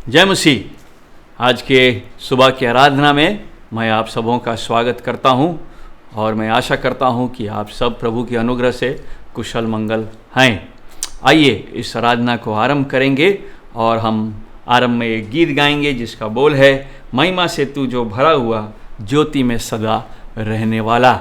जय मसीह। आज के सुबह की आराधना में मैं आप सबों का स्वागत करता हूं और मैं आशा करता हूं कि आप सब प्रभु के अनुग्रह से कुशल मंगल हैं। आइए इस आराधना को आरंभ करेंगे और हम आरंभ में एक गीत गाएंगे जिसका बोल है, महिमा से तू जो भरा हुआ, ज्योति में सदा रहने वाला।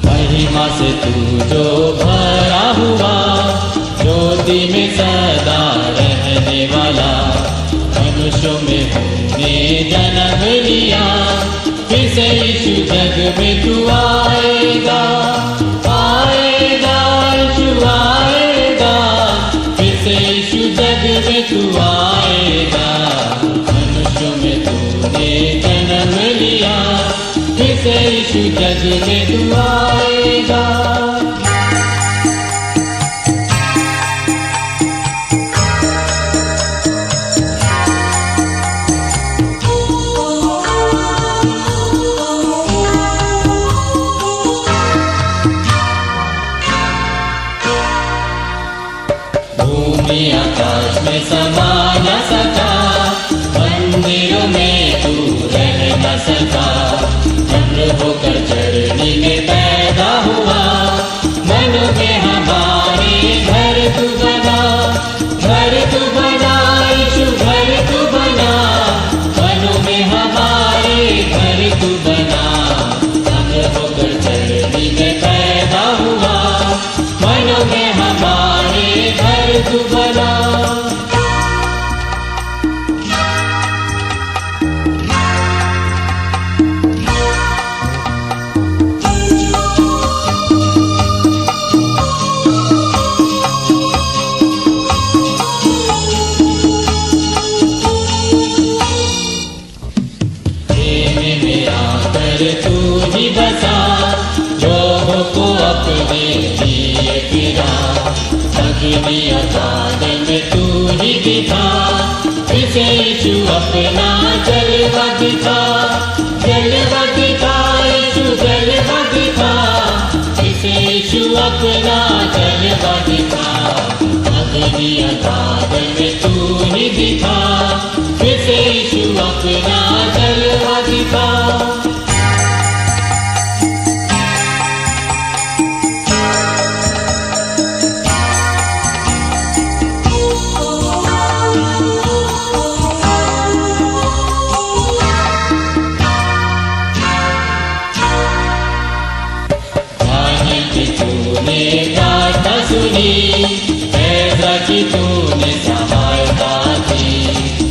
महिमा से तू जो भरा हुआ, ज्योति में सदा रहने वाला, मनुष्यों में तूने जन्म लिया, फिर से यीशु जग में तू आएगा, आएगा यीशु आएगा, फिर से यीशु जग में तू आएगा। मनुष्यों में तूने जन्म लिया, फिर से यीशु जग में तू आएगा। भूमि आकाश में समा न सका, मंदिरों में तू रह न सका, चंद्र होकर चरनी में पैदा हुआ, मन में हमारे घर तू बना, घर तू बना यीशु घर तू बना, मन में हमारे घर तू बना, चंद्र होकर चरनी में पैदा हुआ, मन में हमारे घर तू बना। तू ही बसा, लोगों को अपने लिए फिरा, अग्नि अगाधन में तू ही दिखा, इसे यीशु अपना जलवा दिखा, जलवा दिखा यीशु जलवा दिखा, इसे यीशु अपना जलवा दिखा, अग्नि अगाधन में तू ही दिखा, इसे यीशु अपना जलवा दिखा। ऐसा कि तूने सहायता दी,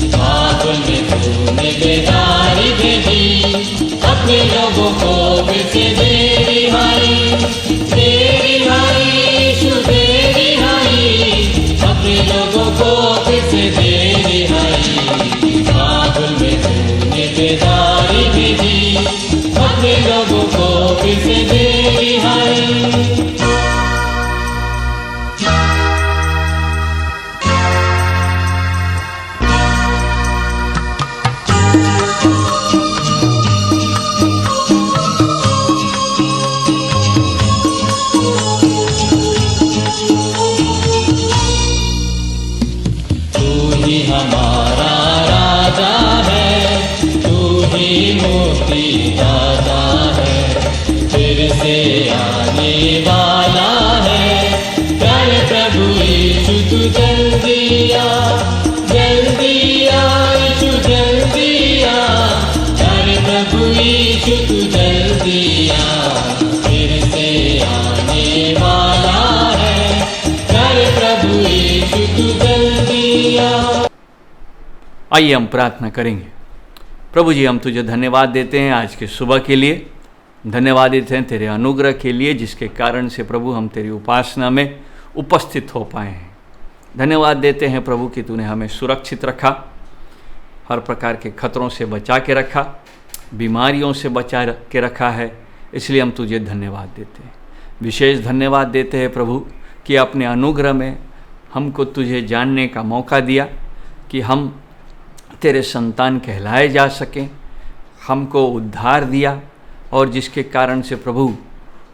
बाबुल में तूने बेदारी भेजी, अपने लोगों को फिर से दे रिहाई, दे रिहाई यीशु दे रिहाई, अपने लोगों को फिर से दे रिहाई, बाबुल में तूने बेदारी भेजी, अपने लोगों को फिर से दे रिहाई। हमारा राजा है, तू ही मुक्ति दाता है, फिर से आने वाला है, प्यारे प्रभु यीशु तू जल्दी आ, जल्दी आ यीशु जल्दी आ, प्यारे प्रभु यीशु तू जल्दी आ, फिर से आने वाला है, प्यारे प्रभु यीशु तू जल्दी आ। आइए हम प्रार्थना करेंगे। प्रभु जी, हम तुझे धन्यवाद देते हैं आज के सुबह के लिए, धन्यवाद देते हैं तेरे अनुग्रह के लिए जिसके कारण से प्रभु हम तेरी उपासना में उपस्थित हो पाए हैं। धन्यवाद देते हैं प्रभु कि तूने हमें सुरक्षित रखा, हर प्रकार के खतरों से बचा के रखा, बीमारियों से बचा के रखा है, इसलिए हम तुझे धन्यवाद देते हैं। विशेष धन्यवाद देते हैं प्रभु कि अपने अनुग्रह में हमको तुझे जानने का मौका दिया, कि हम तेरे संतान कहलाए जा सकें, हमको उद्धार दिया और जिसके कारण से प्रभु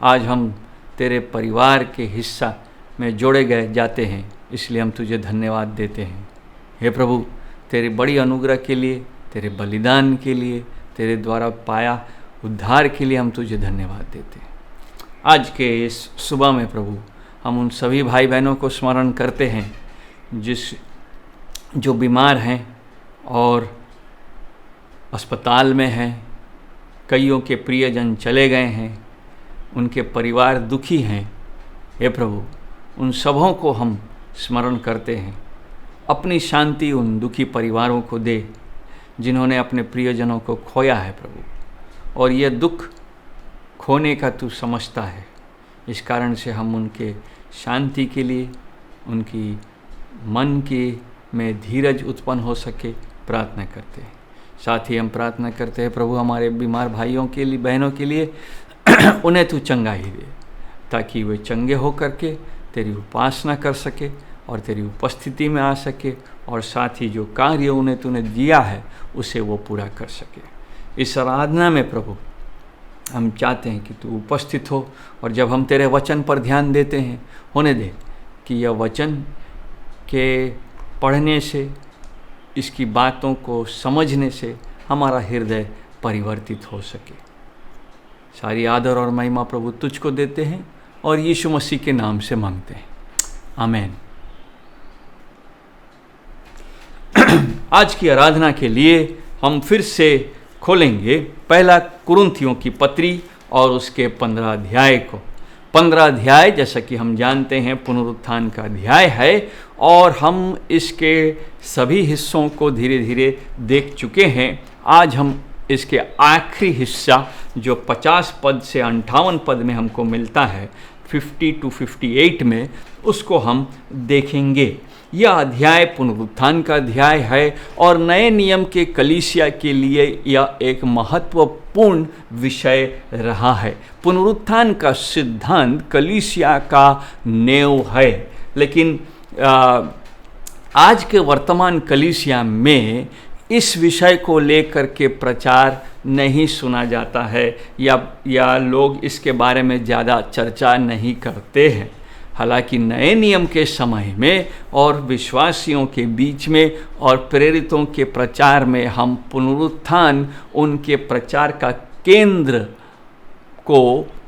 आज हम तेरे परिवार के हिस्सा में जोड़े गए जाते हैं, इसलिए हम तुझे धन्यवाद देते हैं। हे प्रभु, तेरे बड़ी अनुग्रह के लिए, तेरे बलिदान के लिए, तेरे द्वारा पाया उद्धार के लिए हम तुझे धन्यवाद देते हैं। आज के इस सुबह में प्रभु हम उन सभी भाई बहनों को स्मरण करते हैं जो बीमार हैं और अस्पताल में हैं, कईयों के प्रियजन चले गए हैं, उनके परिवार दुखी हैं। हे प्रभु, उन सबों को हम स्मरण करते हैं। अपनी शांति उन दुखी परिवारों को दे जिन्होंने अपने प्रियजनों को खोया है प्रभु, और यह दुख खोने का तू समझता है। इस कारण से हम उनके शांति के लिए, उनकी मन के में धीरज उत्पन्न हो सके प्रार्थना करते हैं। साथ ही हम प्रार्थना करते हैं प्रभु हमारे बीमार भाइयों के लिए, बहनों के लिए उन्हें तू चंगाई दे, ताकि वे चंगे हो करके तेरी उपासना कर सके और तेरी उपस्थिति में आ सके, और साथ ही जो कार्य उन्हें तूने दिया है उसे वो पूरा कर सके। इस आराधना में प्रभु हम चाहते हैं कि तू उपस्थित हो, और जब हम तेरे वचन पर ध्यान देते हैं, होने दे कि यह वचन के पढ़ने से, इसकी बातों को समझने से हमारा हृदय परिवर्तित हो सके। सारी आदर और महिमा प्रभु तुझको देते हैं और यीशु मसीह के नाम से मांगते हैं, आमीन। आज की आराधना के लिए हम फिर से खोलेंगे पहला कुरिन्थियों की पत्री और उसके 15 अध्याय को। 15 अध्याय जैसा कि हम जानते हैं पुनरुत्थान का अध्याय है, और हम इसके सभी हिस्सों को धीरे धीरे देख चुके हैं। आज हम इसके आखिरी हिस्सा जो 50 पद से 58 पद में हमको मिलता है, 50 to 58 में, उसको हम देखेंगे। यह अध्याय पुनरुत्थान का अध्याय है और नए नियम के कलीसिया के लिए यह एक महत्वपूर्ण विषय रहा है। पुनरुत्थान का सिद्धांत कलीसिया का नेव है, लेकिन आज के वर्तमान कलीसिया में इस विषय को लेकर के प्रचार नहीं सुना जाता है, या लोग इसके बारे में ज़्यादा चर्चा नहीं करते हैं। हालांकि नए नियम के समय में और विश्वासियों के बीच में और प्रेरितों के प्रचार में हम पुनरुत्थान उनके प्रचार का केंद्र को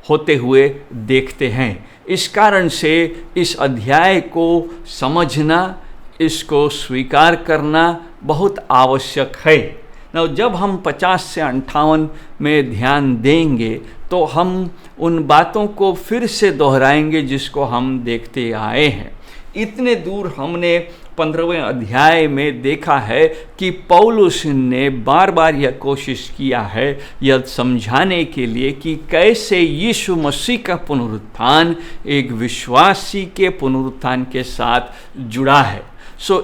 होते हुए देखते हैं। इस कारण से इस अध्याय को समझना, इसको स्वीकार करना बहुत आवश्यक है। जब हम 50 से 58 में ध्यान देंगे तो हम उन बातों को फिर से दोहराएंगे जिसको हम देखते आए हैं। इतने दूर हमने 15वें अध्याय में देखा है कि पौलुस ने बार बार यह कोशिश किया है यह समझाने के लिए कि कैसे यीशु मसीह का पुनरुत्थान एक विश्वासी के पुनरुत्थान के साथ जुड़ा है।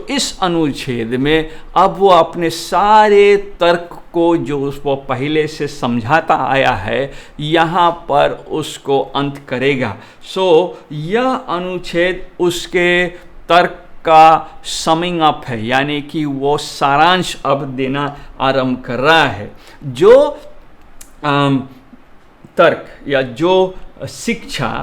इस अनुच्छेद में अब वो अपने सारे तर्क को जो वो पहले से समझाता आया है, यहाँ पर उसको अंत करेगा। यह अनुच्छेद उसके तर्क का समिंग अप है, यानी कि वो सारांश अब देना आरंभ कर रहा है। जो तर्क या जो शिक्षा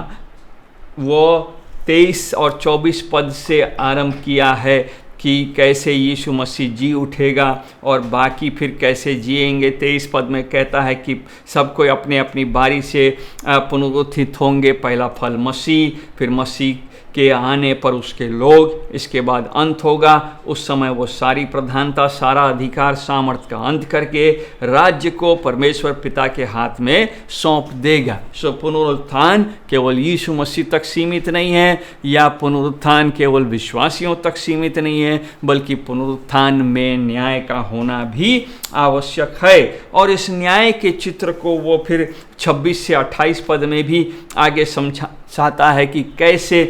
वो 23 और 24 पद से आरंभ किया है कि कैसे यीशु मसीह जी उठेगा और बाकी फिर कैसे जिएंगे। 23 पद में कहता है कि सब कोई अपने अपनी बारी से पुनरुत्थित होंगे। पहला फल मसीह, फिर मसीह के आने पर उसके लोग, इसके बाद अंत होगा। उस समय वो सारी प्रधानता, सारा अधिकार, सामर्थ का अंत करके राज्य को परमेश्वर पिता के हाथ में सौंप देगा। पुनरुत्थान केवल यीशु मसीह तक सीमित नहीं है, या पुनरुत्थान केवल विश्वासियों तक सीमित नहीं है, बल्कि पुनरुत्थान में न्याय का होना भी आवश्यक है। और इस न्याय के चित्र को वो फिर 26 से 28 पद में भी आगे समझाता है कि कैसे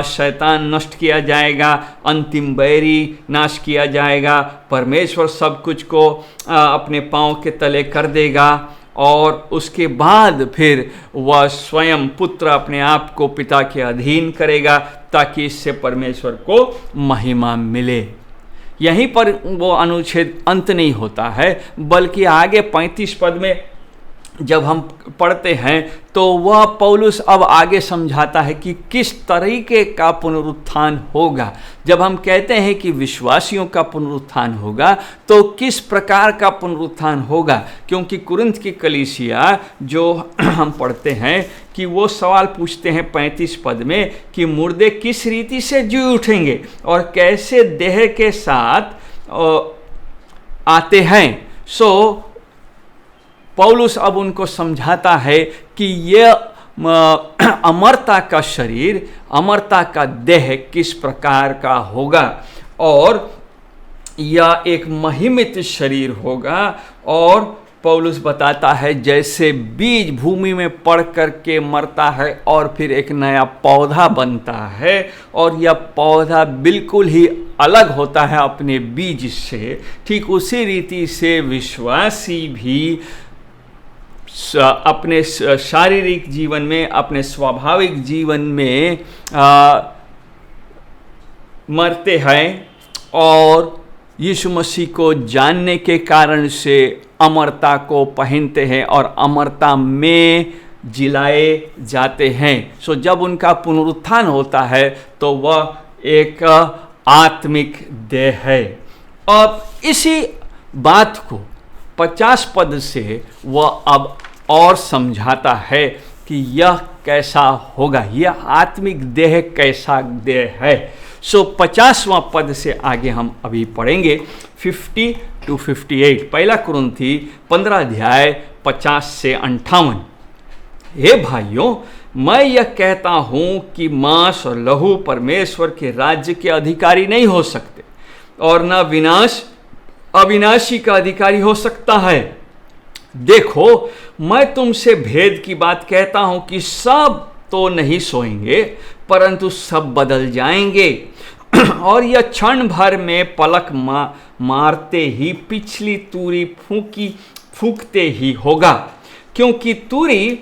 शैतान नष्ट किया जाएगा, अंतिम बैरी नाश किया जाएगा, परमेश्वर सब कुछ को अपने पांव के तले कर देगा, और उसके बाद फिर वह स्वयं पुत्र अपने आप को पिता के अधीन करेगा ताकि इससे परमेश्वर को महिमा मिले। यहीं पर वो अनुच्छेद अंत नहीं होता है, बल्कि आगे 35 पद में जब हम पढ़ते हैं तो वह पौलुस अब आगे समझाता है कि किस तरीके का पुनरुत्थान होगा। जब हम कहते हैं कि विश्वासियों का पुनरुत्थान होगा तो किस प्रकार का पुनरुत्थान होगा, क्योंकि कुरिन्थ की कलीसिया जो हम पढ़ते हैं कि वो सवाल पूछते हैं 35 पद में कि मुर्दे किस रीति से जी उठेंगे और कैसे देह के साथ आते हैं। सो पौलुस अब उनको समझाता है कि यह अमरता का शरीर, अमरता का देह किस प्रकार का होगा, और यह एक महिमित शरीर होगा। और पौलुस बताता है जैसे बीज भूमि में पड़ करके मरता है और फिर एक नया पौधा बनता है, और यह पौधा बिल्कुल ही अलग होता है अपने बीज से, ठीक उसी रीति से विश्वासी भी अपने शारीरिक जीवन में, अपने स्वाभाविक जीवन में मरते हैं और यीशु मसीह को जानने के कारण से अमरता को पहनते हैं और अमरता में जिलाए जाते हैं। सो जब उनका पुनरुत्थान होता है तो वह एक आत्मिक देह है। अब इसी बात को 50 पद से वह अब और समझाता है कि यह कैसा होगा, यह आत्मिक देह कैसा देह है। सो 50वां पद से आगे हम अभी पढ़ेंगे 50 to 58। पहला कुरिन्थी 15 अध्याय 50 से 58। हे भाइयों, मैं यह कहता हूँ कि मांस और लहू परमेश्वर के राज्य के अधिकारी नहीं हो सकते, और न विनाश अविनाशी का अधिकारी हो सकता है। देखो, मैं तुमसे भेद की बात कहता हूं कि सब तो नहीं सोएंगे, परंतु सब बदल जाएंगे, और यह क्षण भर में पलक मारते ही पिछली तूरी फूंकते ही होगा, क्योंकि तूरी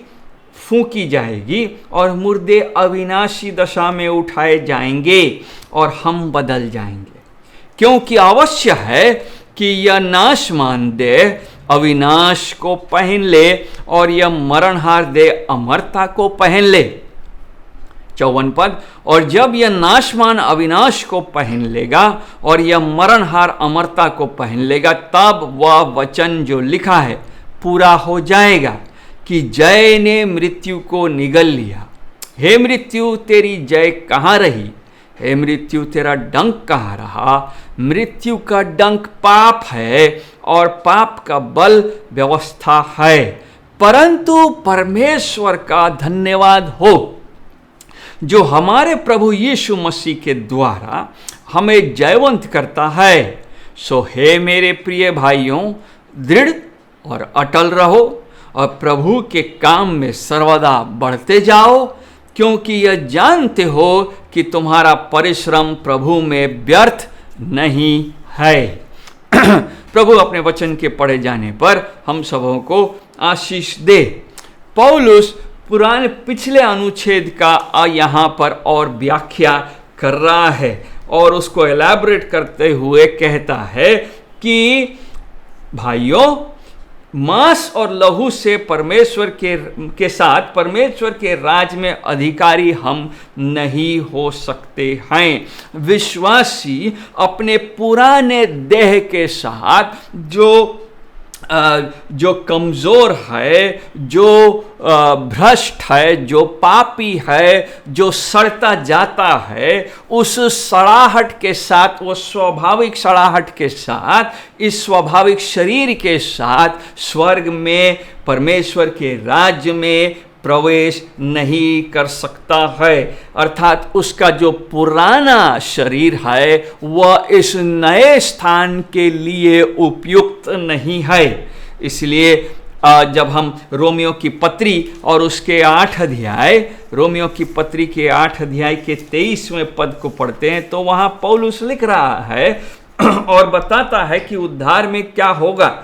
फूंकी जाएगी और मुर्दे अविनाशी दशा में उठाए जाएंगे और हम बदल जाएंगे। क्योंकि अवश्य है कि यह नाशमान देह अविनाश को पहन ले और यह मरणहार देह अमरता को पहन ले। 54 पद, और जब यह नाशमान अविनाश को पहन लेगा और यह मरणहार अमरता को पहन लेगा, तब वह वचन जो लिखा है पूरा हो जाएगा कि जय ने मृत्यु को निगल लिया। हे मृत्यु, तेरी जय कहाँ रही? हे मृत्यु, तेरा डंक कहाँ रहा? मृत्यु का डंक पाप है और पाप का बल व्यवस्था है, परंतु परमेश्वर का धन्यवाद हो जो हमारे प्रभु यीशु मसीह के द्वारा हमें जयवंत करता है। सो हे मेरे प्रिय भाइयों, दृढ़ और अटल रहो और प्रभु के काम में सर्वदा बढ़ते जाओ, क्योंकि यह जानते हो कि तुम्हारा परिश्रम प्रभु में व्यर्थ नहीं है। प्रभु अपने वचन के पढ़े जाने पर हम सबों को आशीष दे। पौलुस पिछले अनुच्छेद का यहाँ पर और व्याख्या कर रहा है और उसको एलैबोरेट करते हुए कहता है कि भाइयों, मांस और लहू से परमेश्वर के साथ परमेश्वर के राज में अधिकारी हम नहीं हो सकते हैं। विश्वासी अपने पुराने देह के साथ जो कमज़ोर है, जो भ्रष्ट है, जो पापी है, जो सड़ता जाता है, उस सड़ाहट के साथ, वो स्वाभाविक सड़ाहट के साथ, इस स्वाभाविक शरीर के साथ स्वर्ग में परमेश्वर के राज्य में प्रवेश नहीं कर सकता है। अर्थात उसका जो पुराना शरीर है वह इस नए स्थान के लिए उपयुक्त नहीं है। इसलिए जब हम रोमियो की पत्री और उसके 8 अध्याय, रोमियो की पत्री के 8 अध्याय के 23वें पद को पढ़ते हैं तो वहाँ पौलुस लिख रहा है और बताता है कि उद्धार में क्या होगा।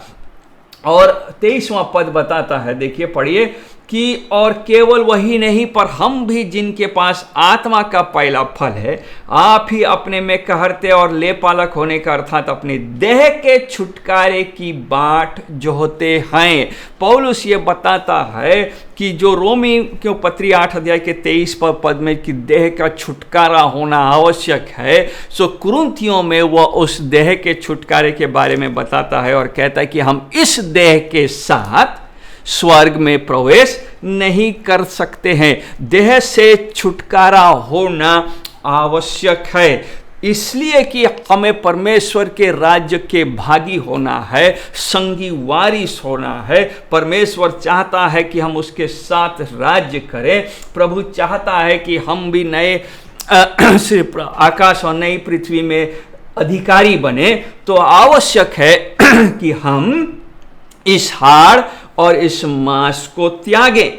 और 23वां पद बताता है, देखिए पढ़िए, कि और केवल वही नहीं पर हम भी जिनके पास आत्मा का पहला फल है, आप ही अपने में कहरते और लेपालक होने का अर्थात अपने देह के छुटकारे की बाट जोहते हैं। पौलुस ये बताता है कि जो रोमी क्यों पत्री 8 अध्याय के 23 पद में कि देह का छुटकारा होना आवश्यक है, सो कुरिन्थियों में वह उस देह के छुटकारे के बारे में बताता है और कहता है कि हम इस देह के साथ स्वर्ग में प्रवेश नहीं कर सकते हैं। देह से छुटकारा होना आवश्यक है, इसलिए कि हमें परमेश्वर के राज्य के भागी होना है, संगी वारिस होना है। परमेश्वर चाहता है कि हम उसके साथ राज्य करें। प्रभु चाहता है कि हम भी नए सिर्फ आकाश और नई पृथ्वी में अधिकारी बने। तो आवश्यक है कि हम इस हाड़ और इस मांस को त्यागें,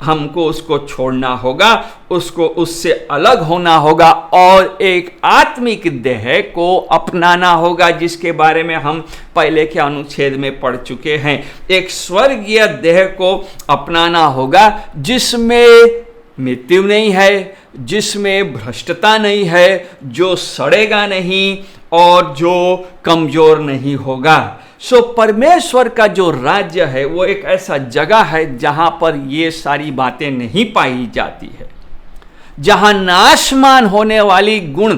हमको उसको छोड़ना होगा, उसको उससे अलग होना होगा और एक आत्मिक देह को अपनाना होगा, जिसके बारे में हम पहले के अनुच्छेद में पढ़ चुके हैं। एक स्वर्गीय देह को अपनाना होगा जिसमें मृत्यु नहीं है, जिसमें भ्रष्टता नहीं है, जो सड़ेगा नहीं और जो कमजोर नहीं होगा। सो परमेश्वर का जो राज्य है वो एक ऐसा जगह है जहां पर ये सारी बातें नहीं पाई जाती है, जहां नाशमान होने वाली गुण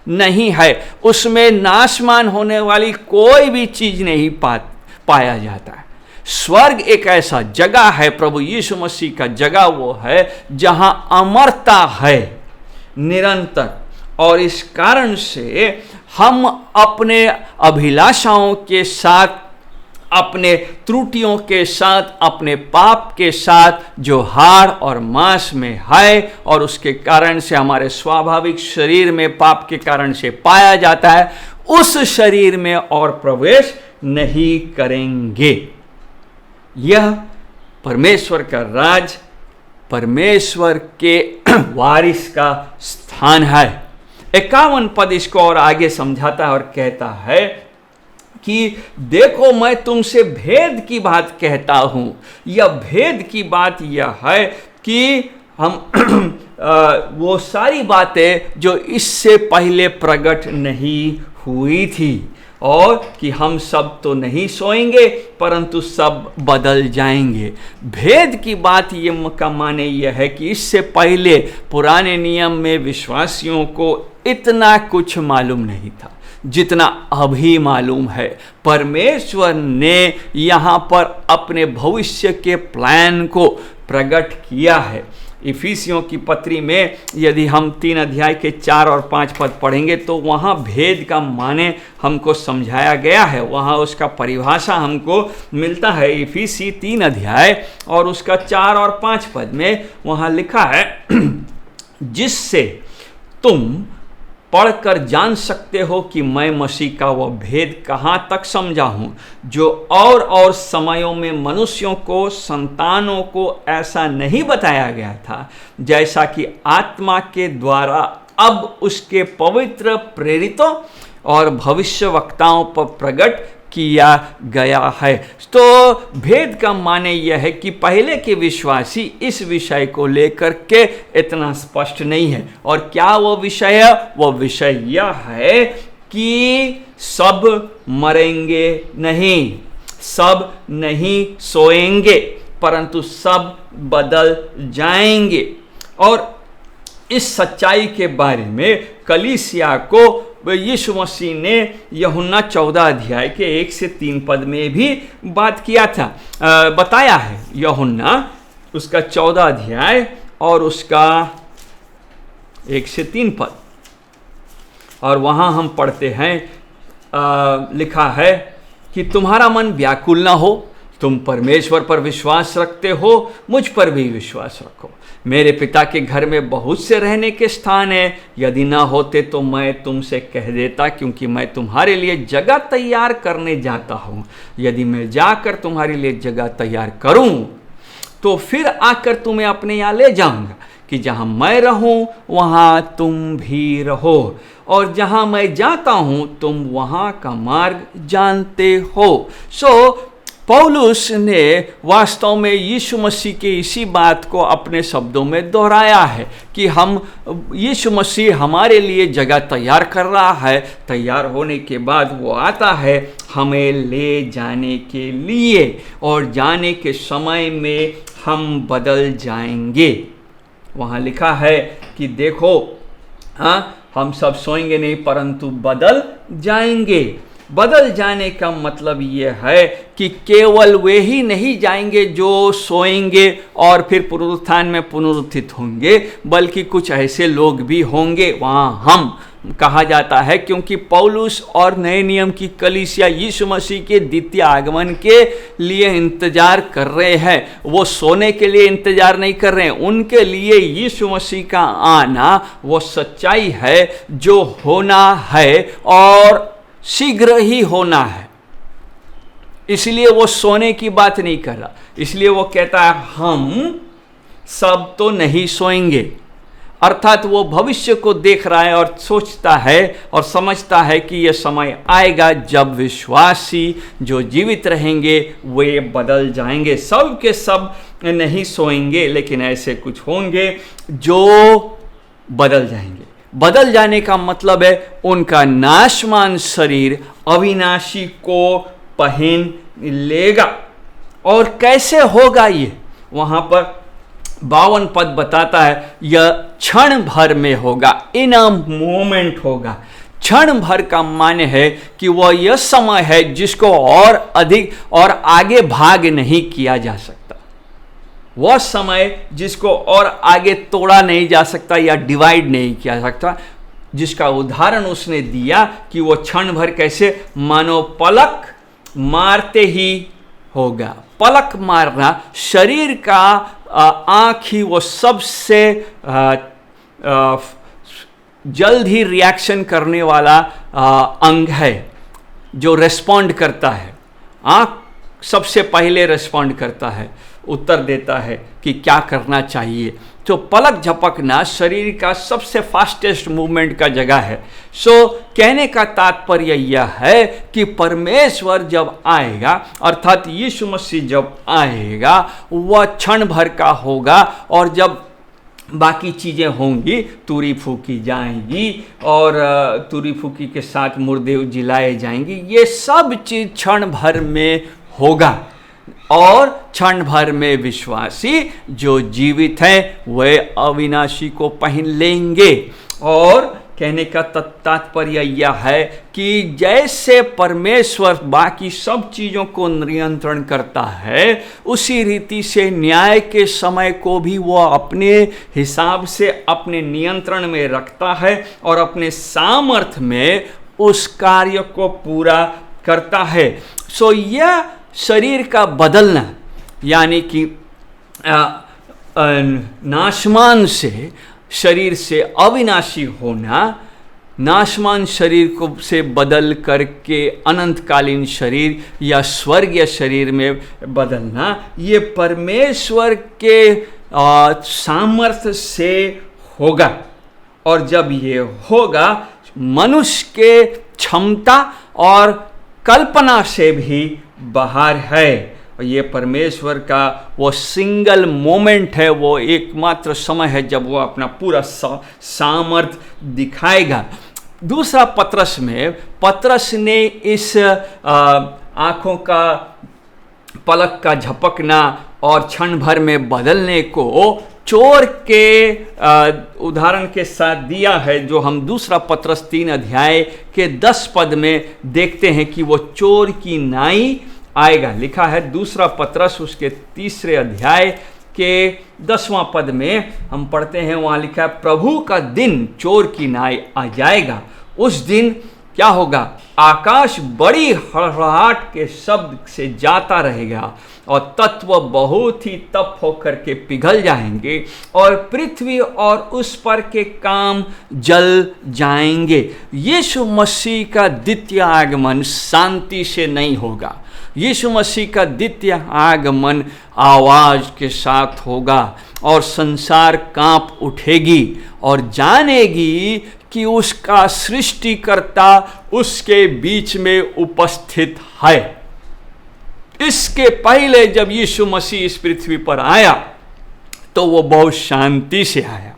नहीं है, उसमें नाशमान होने वाली कोई भी चीज नहीं पाया जाता है। स्वर्ग एक ऐसा जगह है, प्रभु यीशु मसीह का जगह वो है जहां अमरता है निरंतर, और इस कारण से हम अपने अभिलाषाओं के साथ, अपने त्रुटियों के साथ, अपने पाप के साथ जो हाड़ और मांस में है और उसके कारण से हमारे स्वाभाविक शरीर में पाप के कारण से पाया जाता है, उस शरीर में और प्रवेश नहीं करेंगे। यह परमेश्वर का राज, परमेश्वर के वारिस का स्थान है। 51 पद इसको और आगे समझाता है और कहता है कि देखो मैं तुमसे भेद की बात कहता हूं। यह भेद की बात यह है कि हम वो सारी बातें जो इससे पहले प्रकट नहीं हुई थी, और कि हम सब तो नहीं सोएंगे परंतु सब बदल जाएंगे। भेद की बात ये का माने यह है कि इससे पहले पुराने नियम में विश्वासियों को इतना कुछ मालूम नहीं था जितना अभी मालूम है। परमेश्वर ने यहाँ पर अपने भविष्य के प्लान को प्रकट किया है। इफिसियों की पत्री में यदि हम 3 अध्याय के 4 और 5 पद पढ़ेंगे तो वहाँ भेद का माने हमको समझाया गया है, वहाँ उसका परिभाषा हमको मिलता है। इफिसी 3 अध्याय और उसका 4 और 5 पद में वहाँ लिखा है, जिससे तुम पढ़कर जान सकते हो कि मैं मसीह का वह भेद कहाँ तक समझा हूँ, जो और समयों में मनुष्यों को, संतानों को ऐसा नहीं बताया गया था, जैसा कि आत्मा के द्वारा अब उसके पवित्र प्रेरितों और भविष्यवक्ताओं पर प्रकट किया गया है। तो भेद का माने यह है कि पहले के विश्वासी इस विषय को लेकर के इतना स्पष्ट नहीं है। और क्या वो विषय है? वो विषय यह है कि सब मरेंगे नहीं, सब नहीं सोएंगे, परंतु सब बदल जाएंगे। और इस सच्चाई के बारे में कलीसिया को यीशु मसीह ने यूहन्ना 14 अध्याय के 1 से 3 पद में भी बात किया था, बताया है। यूहन्ना उसका 14 अध्याय और उसका 1 से 3 पद, और वहाँ हम पढ़ते हैं, लिखा है कि तुम्हारा मन व्याकुल ना हो, तुम परमेश्वर पर विश्वास रखते हो, मुझ पर भी विश्वास रखो। मेरे पिता के घर में बहुत से रहने के स्थान हैं, यदि ना होते तो मैं तुमसे कह देता, क्योंकि मैं तुम्हारे लिए जगह तैयार करने जाता हूँ। यदि मैं जाकर तुम्हारे लिए जगह तैयार करूँ तो फिर आकर तुम्हें अपने यहाँ ले जाऊँगा, कि जहाँ मैं रहूँ वहाँ तुम भी रहो, और जहाँ मैं जाता हूँ तुम वहाँ का मार्ग जानते हो। सो पौलुस ने वास्तव में यीशु मसीह के इसी बात को अपने शब्दों में दोहराया है कि हम यीशु मसीह हमारे लिए जगह तैयार कर रहा है, तैयार होने के बाद वो आता है हमें ले जाने के लिए, और जाने के समय में हम बदल जाएंगे। वहाँ लिखा है कि देखो, हम सब सोएंगे नहीं परंतु बदल जाएंगे। बदल जाने का मतलब ये है कि केवल वे ही नहीं जाएंगे जो सोएंगे और फिर पुनरुत्थान में पुनरुत्थित होंगे, बल्कि कुछ ऐसे लोग भी होंगे वहाँ हम कहा जाता है, क्योंकि पौलुस और नए नियम की कलीसिया यीशु मसीह के द्वितीय आगमन के लिए इंतजार कर रहे हैं। वो सोने के लिए इंतजार नहीं कर रहे हैं, उनके लिए यीशु मसीह का आना वो सच्चाई है जो होना है और शीघ्र ही होना है। इसलिए वो सोने की बात नहीं कर रहा, इसलिए वो कहता है हम सब तो नहीं सोएंगे। अर्थात वो भविष्य को देख रहा है और सोचता है और समझता है कि यह समय आएगा जब विश्वासी जो जीवित रहेंगे वे बदल जाएंगे। सब के सब नहीं सोएंगे, लेकिन ऐसे कुछ होंगे जो बदल जाएंगे। बदल जाने का मतलब है उनका नाशमान शरीर अविनाशी को पहन लेगा। और कैसे होगा ये? वहाँ पर 52 पद बताता है यह क्षण भर में होगा, इन अ मोमेंट होगा। क्षण भर का माने है कि वह यह समय है जिसको और अधिक और आगे भाग नहीं किया जा सकता। वह समय जिसको और आगे तोड़ा नहीं जा सकता या डिवाइड नहीं किया जा सकता, जिसका उदाहरण उसने दिया कि वो क्षण भर कैसे, मानो पलक मारते ही होगा। पलक मारना शरीर का आँख ही वो सबसे जल्द ही रिएक्शन करने वाला अंग है जो रेस्पॉन्ड करता है। आँख सबसे पहले रेस्पॉन्ड करता है, उत्तर देता है कि क्या करना चाहिए। तो पलक झपकना शरीर का सबसे फास्टेस्ट मूवमेंट का जगह है। सो कहने का तात्पर्य यह है कि परमेश्वर जब आएगा, अर्थात यीशु मसीह जब आएगा, वह क्षण भर का होगा। और जब बाकी चीज़ें होंगी, तुरी फूकी जाएंगी और तुरी फूकी के साथ मुर्दे जिलाए जाएंगे, ये सब चीज़ क्षण भर में होगा। और क्षण भर में विश्वासी जो जीवित हैं वे अविनाशी को पहन लेंगे। और कहने का तात्पर्य यह है कि जैसे परमेश्वर बाकी सब चीज़ों को नियंत्रण करता है, उसी रीति से न्याय के समय को भी वह अपने हिसाब से अपने नियंत्रण में रखता है और अपने सामर्थ्य में उस कार्य को पूरा करता है। सो यह शरीर का बदलना, यानी कि नाशमान से शरीर से अविनाशी होना, नाशमान शरीर को से बदल करके अनंतकालीन शरीर या स्वर्गीय शरीर में बदलना, ये परमेश्वर के सामर्थ्य से होगा। और जब ये होगा, मनुष्य के क्षमता और कल्पना से भी बाहर है। और ये परमेश्वर का वो सिंगल मोमेंट है, वो एकमात्र समय है जब वो अपना पूरा सामर्थ्य दिखाएगा। दूसरा पत्रस में पत्रस ने इस आँखों का पलक का झपकना और क्षण भर में बदलने को चोर के उदाहरण के साथ दिया है, जो हम दूसरा पत्रस 3 अध्याय के 10 पद में देखते हैं कि वो चोर की नाई आएगा। लिखा है दूसरा पत्रस उसके 3 अध्याय के 10वां पद में हम पढ़ते हैं, वहाँ लिखा है प्रभु का दिन चोर की नाई आ जाएगा। उस दिन क्या होगा? आकाश बड़ी हड़हड़ाहट के शब्द से जाता रहेगा और तत्व बहुत ही तप होकर के पिघल जाएंगे और पृथ्वी और उस पर के काम जल जाएंगे। यीशु मसीह का द्वितीय आगमन शांति से नहीं होगा। यीशु मसीह का द्वितीय आगमन आवाज के साथ होगा और संसार कांप उठेगी और जानेगी कि उसका सृष्टिकर्ता उसके बीच में उपस्थित है। इसके पहले जब यीशु मसीह इस पृथ्वी पर आया तो वो बहुत शांति से आया।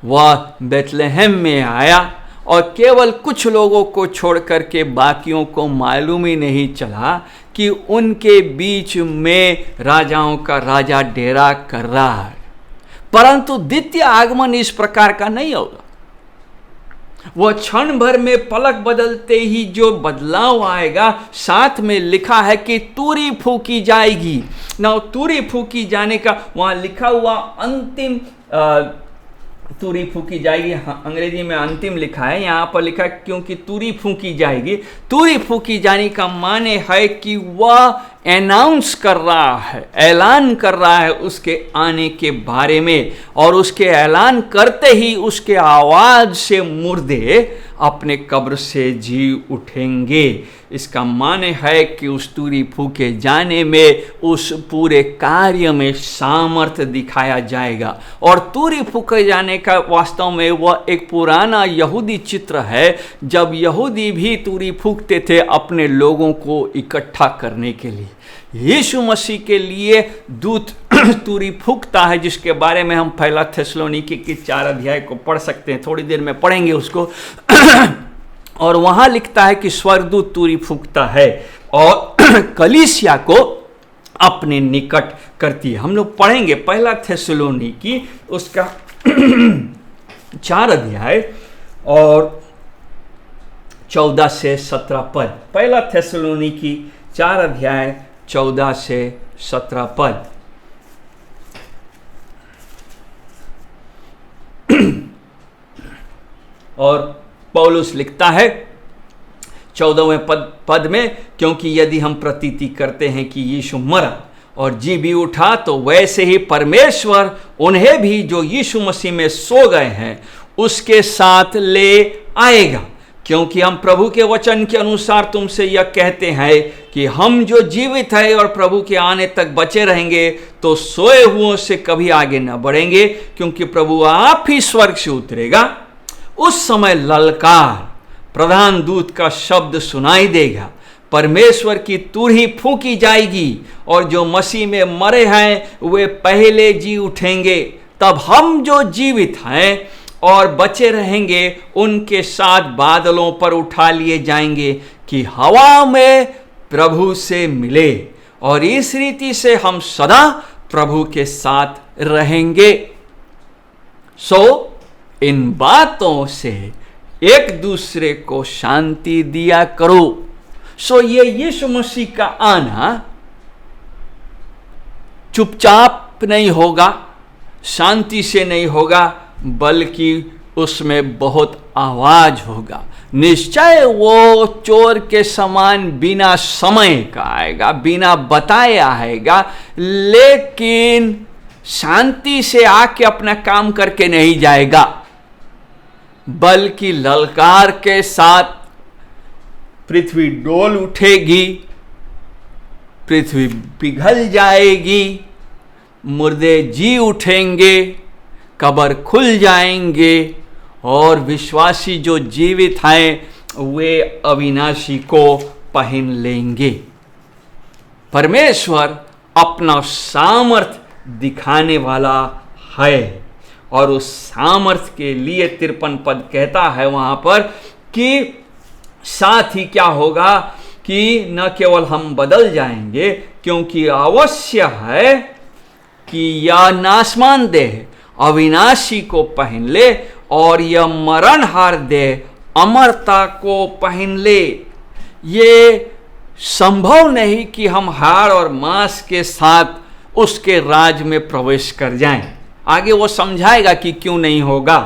वह बेथलेहम में आया और केवल कुछ लोगों को छोड़ करके बाकियों को मालूम ही नहीं चला कि उनके बीच में राजाओं का राजा डेरा कर रहा है। परंतु द्वितीय आगमन इस प्रकार का नहीं होगा। वह क्षण भर में पलक बदलते ही जो बदलाव आएगा, साथ में लिखा है कि तूरी फूकी जाएगी ना। तूरी फूकी जाने का वहां लिखा हुआ अंतिम तूरी फूकी जाएगी, हाँ, अंग्रेजी में अंतिम लिखा है, यहाँ पर लिखा है क्योंकि तूरी फूकी जाएगी। तूरी फूकी जाने का माने है कि वह अनाउंस कर रहा है, ऐलान कर रहा है उसके आने के बारे में, और उसके ऐलान करते ही उसके आवाज से मुर्दे अपने कब्र से जी उठेंगे। इसका माने है कि उस तूरी फूके जाने में उस पूरे कार्य में सामर्थ्य दिखाया जाएगा। और तूरी फूके जाने का वास्तव में वह एक पुराना यहूदी चित्र है, जब यहूदी भी तूरी फूकते थे अपने लोगों को इकट्ठा करने के लिए। यीशु मसीह के लिए दूत तूरी फूकता है, जिसके बारे में हम पहला थिस्सलुनीकी के 4 अध्याय को पढ़ सकते हैं, थोड़ी देर में पढ़ेंगे उसको। और वहां लिखता है कि स्वर्गदूत तूरी फूकता है और कलीसिया को अपने निकट करती है। हम लोग पढ़ेंगे पहला थिस्सलुनीकी उसका 4 अध्याय और 14 से 17 पद। पहला थिस्सलुनीकी 4 अध्याय 14 से 17 पद। और पौलुस लिखता है 14वें पद में, क्योंकि यदि हम प्रतीति करते हैं कि यीशु मरा और जी भी उठा, तो वैसे ही परमेश्वर उन्हें भी जो यीशु मसीह में सो गए हैं उसके साथ ले आएगा। क्योंकि हम प्रभु के वचन के अनुसार तुमसे यह कहते हैं कि हम जो जीवित हैं और प्रभु के आने तक बचे रहेंगे तो सोए हुओं से कभी आगे न बढ़ेंगे, क्योंकि प्रभु आप ही स्वर्ग से उतरेगा। उस समय ललकार, प्रधान दूत का शब्द सुनाई देगा, परमेश्वर की तुरही फूंकी जाएगी और जो मसीह में मरे हैं वे पहले जी उठेंगे। तब हम जो जीवित हैं और बचे रहेंगे उनके साथ बादलों पर उठा लिए जाएंगे कि हवा में प्रभु से मिले, और इस रीति से हम सदा प्रभु के साथ रहेंगे। इन बातों से एक दूसरे को शांति दिया करो। ये यीशु मसीह का आना चुपचाप नहीं होगा, शांति से नहीं होगा, बल्कि उसमें बहुत आवाज होगा। निश्चय वो चोर के समान बिना समय का आएगा, बिना बताए आएगा, लेकिन शांति से आके अपना काम करके नहीं जाएगा, बल्कि ललकार के साथ पृथ्वी डोल उठेगी, पृथ्वी पिघल जाएगी, मुर्दे जी उठेंगे, कब्र खुल जाएंगे, और विश्वासी जो जीवित हैं वे अविनाशी को पहन लेंगे। परमेश्वर अपना सामर्थ दिखाने वाला है, और उस सामर्थ के लिए 53 पद कहता है वहां पर कि साथ ही क्या होगा कि न केवल हम बदल जाएंगे, क्योंकि अवश्य है कि यह नाशमान देह अविनाशी को पहन ले और यह मरणहार देह अमरता को पहन ले। ये संभव नहीं कि हम हाड़ और मांस के साथ उसके राज में प्रवेश कर जाएं। आगे वो समझाएगा कि क्यों नहीं होगा,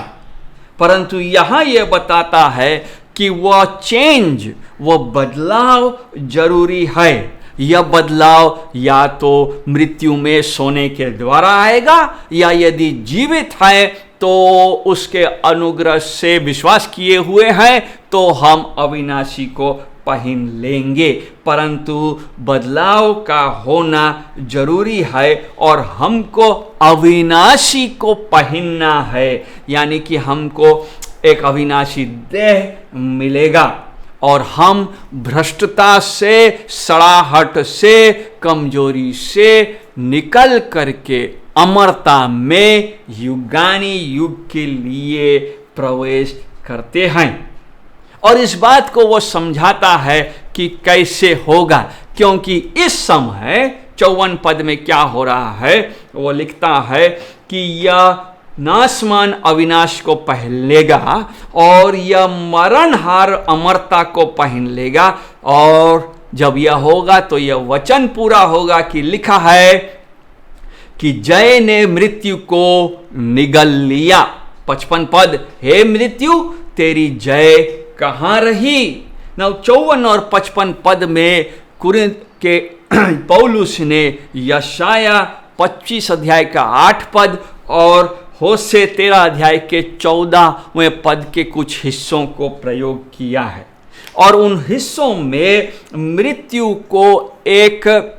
परंतु यहां यह बताता है कि वह चेंज, वह बदलाव जरूरी है। यह बदलाव या तो मृत्यु में सोने के द्वारा आएगा, या यदि जीवित है तो उसके अनुग्रह से विश्वास किए हुए हैं तो हम अविनाशी को पहन लेंगे। परंतु बदलाव का होना जरूरी है, और हमको अविनाशी को पहनना है, यानी कि हमको एक अविनाशी देह मिलेगा। और हम भ्रष्टता से, सड़ाहट से, कमजोरी से निकल करके अमरता में युगानी युग के लिए प्रवेश करते हैं। और इस बात को वो समझाता है कि कैसे होगा, क्योंकि इस समय 54 पद में क्या हो रहा है, वो लिखता है कि यह नाशमान अविनाश को पहन लेगा और यह मरणहार अमरता को पहन लेगा। और जब यह होगा तो यह वचन पूरा होगा कि लिखा है कि जय ने मृत्यु को निगल लिया। 55 पद, हे मृत्यु तेरी जय कहाँ रही। नौ 54 और 55 पद में कुरिन्थ के पौलुस ने यशाया 25 अध्याय का 8 पद और होशे 13 अध्याय के 14वें पद के कुछ हिस्सों को प्रयोग किया है। और उन हिस्सों में मृत्यु को एक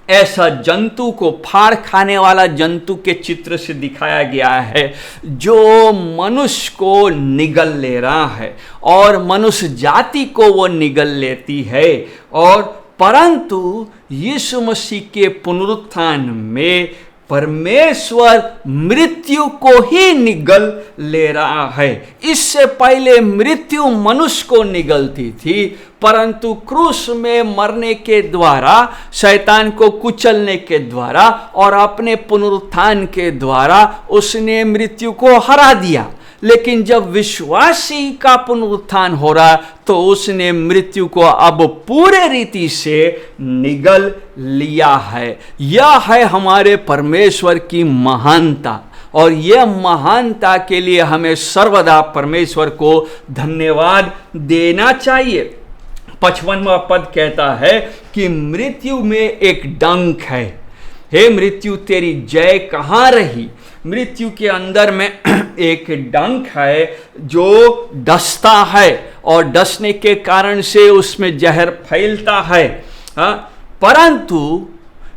ऐसा जंतु को, फाड़ खाने वाला जंतु के चित्र से दिखाया गया है जो मनुष्य को निगल ले रहा है और मनुष्य जाति को वो निगल लेती है। और परंतु यीशु मसीह के पुनरुत्थान में परमेश्वर मृत्यु को ही निगल ले रहा है। इससे पहले मृत्यु मनुष्य को निगलती थी, परंतु क्रूस में मरने के द्वारा, शैतान को कुचलने के द्वारा और अपने पुनरुत्थान के द्वारा उसने मृत्यु को हरा दिया। लेकिन जब विश्वासी का पुनरुत्थान हो रहा तो उसने मृत्यु को अब पूरे रीति से निगल लिया है। यह है हमारे परमेश्वर की महानता, और यह महानता के लिए हमें सर्वदा परमेश्वर को धन्यवाद देना चाहिए। 55वां पद कहता है कि मृत्यु में एक डंक है, हे मृत्यु तेरी जय कहाँ रही। मृत्यु के अंदर में एक डंक है जो डसता है और डसने के कारण से उसमें जहर फैलता है। परंतु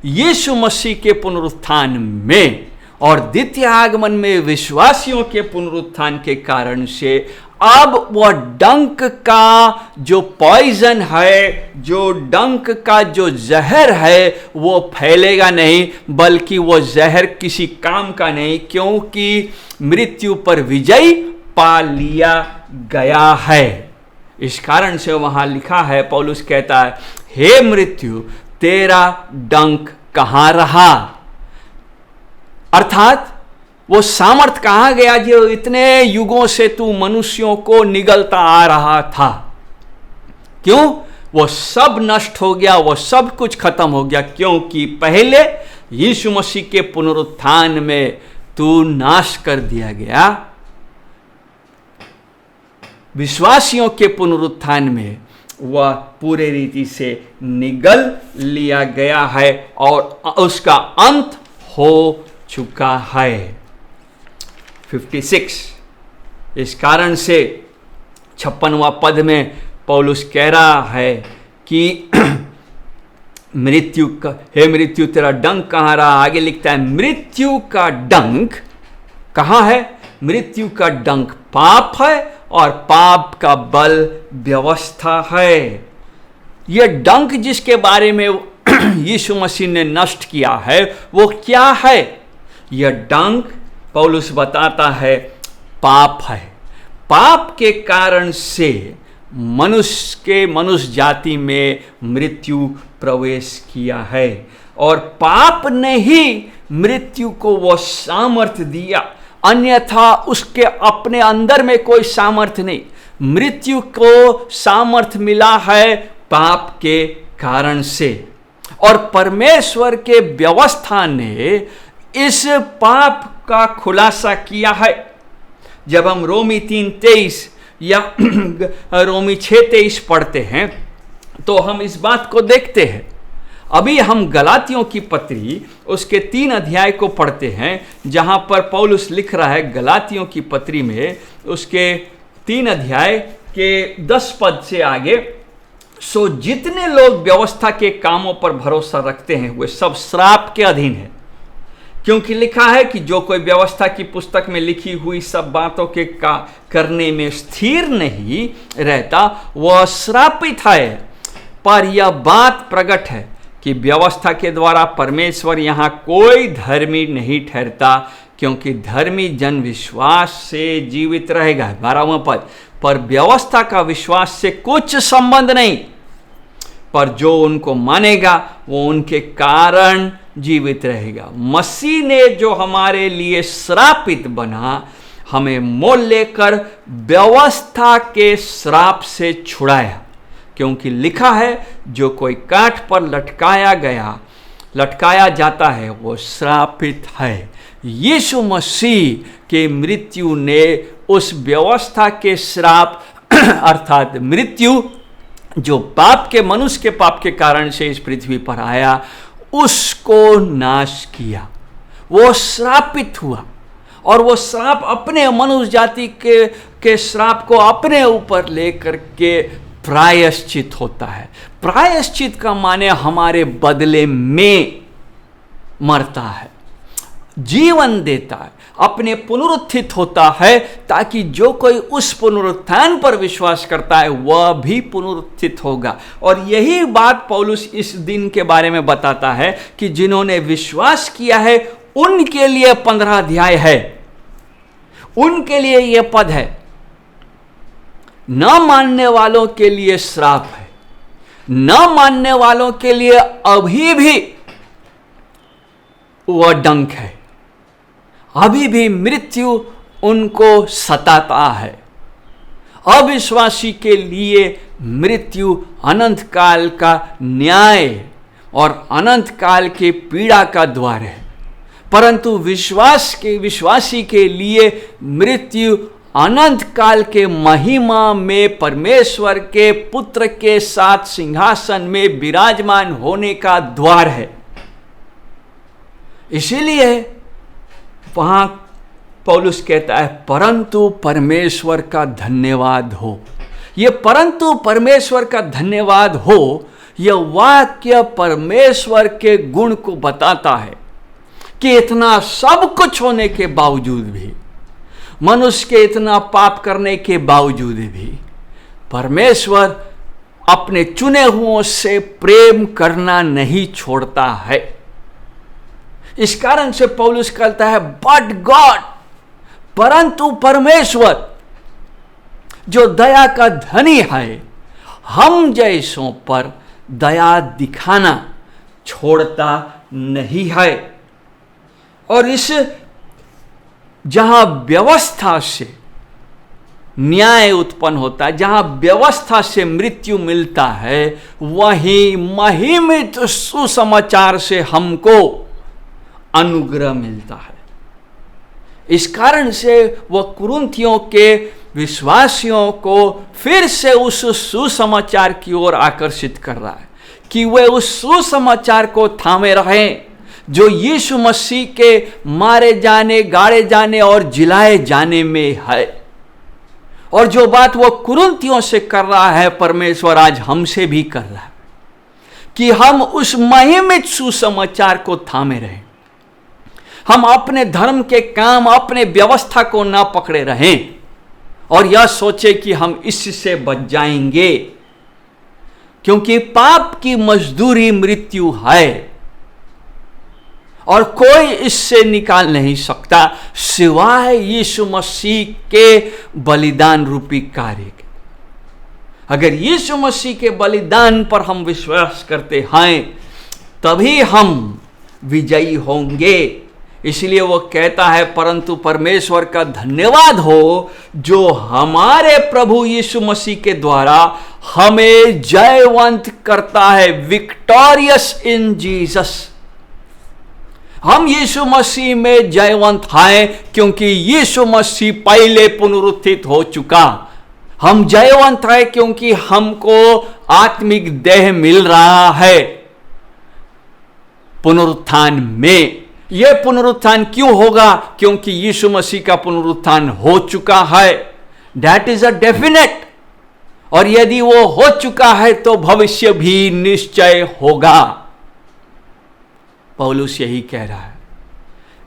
यीशु मसीह के पुनरुत्थान में और द्वितीय आगमन में विश्वासियों के पुनरुत्थान के कारण से अब वह डंक का जो पॉइजन है, जो डंक का जो जहर है, वो फैलेगा नहीं, बल्कि वो जहर किसी काम का नहीं, क्योंकि मृत्यु पर विजय पा लिया गया है। इस कारण से वहां लिखा है, पौलुस कहता है, हे मृत्यु तेरा डंक कहाँ रहा। अर्थात वो सामर्थ कहाँ गया जो इतने युगों से तू मनुष्यों को निगलता आ रहा था। क्यों? वो सब नष्ट हो गया, वो सब कुछ खत्म हो गया, क्योंकि पहले यीशु मसीह के पुनरुत्थान में तू नाश कर दिया गया। विश्वासियों के पुनरुत्थान में वह पूरे रीति से निगल लिया गया है और उसका अंत हो चुका है। 56, इस कारण से 56वां पद में पौलुस कह रहा है कि मृत्यु का, हे मृत्यु तेरा डंक कहाँ रहा। आगे लिखता है, मृत्यु का डंक कहाँ है। मृत्यु का डंक पाप है और पाप का बल व्यवस्था है। यह डंक जिसके बारे में यीशु मसीह ने नष्ट किया है वो क्या है। यह डंक पौलुस बताता है पाप है। पाप के कारण से मनुष्य जाति में मृत्यु प्रवेश किया है और पाप ने ही मृत्यु को वो सामर्थ्य दिया, अन्यथा उसके अपने अंदर में कोई सामर्थ्य नहीं। मृत्यु को सामर्थ्य मिला है पाप के कारण से, और परमेश्वर के व्यवस्था ने इस पाप का खुलासा किया है। जब हम रोमी 3:23 या रोमी 6:23 पढ़ते हैं तो हम इस बात को देखते हैं। अभी हम गलातियों की पत्री उसके 3 अध्याय को पढ़ते हैं, जहां पर पौलुस लिख रहा है गलातियों की पत्री में उसके 3 अध्याय के 10 पद से आगे, सो जितने लोग व्यवस्था के कामों पर भरोसा रखते हैं वे सब श्राप के अधीन हैं, क्योंकि लिखा है कि जो कोई व्यवस्था की पुस्तक में लिखी हुई सब बातों के करने में स्थिर नहीं रहता वह श्रापित है। पर यह बात प्रकट है कि व्यवस्था के द्वारा परमेश्वर यहाँ कोई धर्मी नहीं ठहरता, क्योंकि धर्मी जन विश्वास से जीवित रहेगा। 12वां पद, पर व्यवस्था का विश्वास से कुछ संबंध नहीं, पर जो उनको मानेगा वो उनके कारण जीवित रहेगा। मसीह ने जो हमारे लिए श्रापित बना, हमें मोल लेकर व्यवस्था के श्राप से छुड़ाया, क्योंकि लिखा है जो कोई काठ पर लटकाया जाता है वो श्रापित है। यीशु मसीह के मृत्यु ने उस व्यवस्था के श्राप अर्थात मृत्यु जो मनुष्य के पाप के कारण से इस पृथ्वी पर आया, उसको नाश किया। वो श्रापित हुआ और वो श्राप अपने मनुष्य जाति के श्राप को अपने ऊपर लेकर के प्रायश्चित होता है। प्रायश्चित का माने हमारे बदले में मरता है, जीवन देता है, अपने पुनरुत्थित होता है, ताकि जो कोई उस पुनरुत्थान पर विश्वास करता है वह भी पुनरुत्थित होगा। और यही बात पौलुस इस दिन के बारे में बताता है कि जिन्होंने विश्वास किया है उनके लिए 15 अध्याय है, उनके लिए यह पद है। न मानने वालों के लिए श्राप है, न मानने वालों के लिए अभी भी वह डंक है, अभी भी मृत्यु उनको सताता है। अविश्वासी के लिए मृत्यु अनंत काल का न्याय और अनंत काल के पीड़ा का द्वार है, परंतु विश्वासी के लिए मृत्यु अनंत काल के महिमा में परमेश्वर के पुत्र के साथ सिंहासन में विराजमान होने का द्वार है। इसीलिए वहां पौलुस कहता है परंतु परमेश्वर का धन्यवाद हो। यह परंतु परमेश्वर का धन्यवाद हो, यह वाक्य परमेश्वर के गुण को बताता है कि इतना सब कुछ होने के बावजूद भी, मनुष्य के इतना पाप करने के बावजूद भी परमेश्वर अपने चुने हुओं से प्रेम करना नहीं छोड़ता है। इस कारण से पौलुस कहता है बट गॉड, परंतु परमेश्वर जो दया का धनी है, हम जैसों पर दया दिखाना छोड़ता नहीं है। और इस जहां व्यवस्था से न्याय उत्पन्न होता है, जहां व्यवस्था से मृत्यु मिलता है, वहीं महिमित सुसमाचार से हमको अनुग्रह मिलता है। इस कारण से वह कुरिन्थियों के विश्वासियों को फिर से उस सुसमाचार की ओर आकर्षित कर रहा है कि वे उस सुसमाचार को थामे रहें जो यीशु मसीह के मारे जाने, गाड़े जाने और जिलाए जाने में है। और जो बात वो कुरिन्थियों से कर रहा है, परमेश्वर आज हमसे भी कर रहा है कि हम उस महिमित सुसमाचार को थामे रहें। हम अपने धर्म के काम, अपने व्यवस्था को ना पकड़े रहें और यह सोचे कि हम इससे बच जाएंगे, क्योंकि पाप की मजदूरी मृत्यु है और कोई इससे निकाल नहीं सकता सिवाय यीशु मसीह के बलिदान रूपी कार्य के। अगर यीशु मसीह के बलिदान पर हम विश्वास करते हैं तभी हम विजयी होंगे। इसलिए वो कहता है परंतु परमेश्वर का धन्यवाद हो जो हमारे प्रभु यीशु मसीह के द्वारा हमें जयवंत करता है, विक्टोरियस इन जीसस। हम यीशु मसीह में जयवंत हैं क्योंकि यीशु मसीह पहले पुनरुत्थित हो चुका। हम जयवंत हैं क्योंकि हमको आत्मिक देह मिल रहा है पुनरुत्थान में। यह पुनरुत्थान क्यों होगा? क्योंकि यीशु मसीह का पुनरुत्थान हो चुका है। That is a definite. और यदि वो हो चुका है तो भविष्य भी निश्चय होगा। पौलुस यही कह रहा है।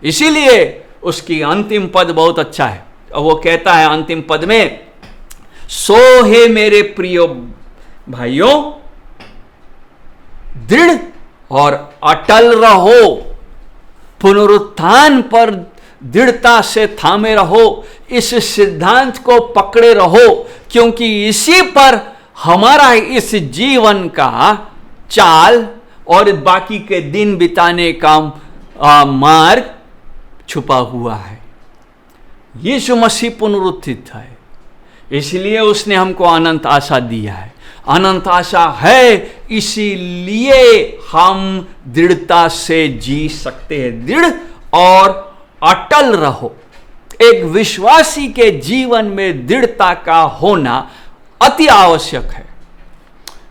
इसीलिए उसकी अंतिम पद बहुत अच्छा है। वो कहता है अंतिम पद में, सो हे मेरे प्रिय भाइयों, दृढ़ और अटल रहो, पुनरुत्थान पर दृढ़ता से थामे रहो, इस सिद्धांत को पकड़े रहो, क्योंकि इसी पर हमारा इस जीवन का चाल और बाकी के दिन बिताने का मार्ग छुपा हुआ है। यीशु मसीह पुनरुत्थित है, इसलिए उसने हमको अनंत आशा दिया है। अनंत आशा है, इसीलिए हम दृढ़ता से जी सकते हैं। दृढ़ और अटल रहो। एक विश्वासी के जीवन में दृढ़ता का होना अति आवश्यक है।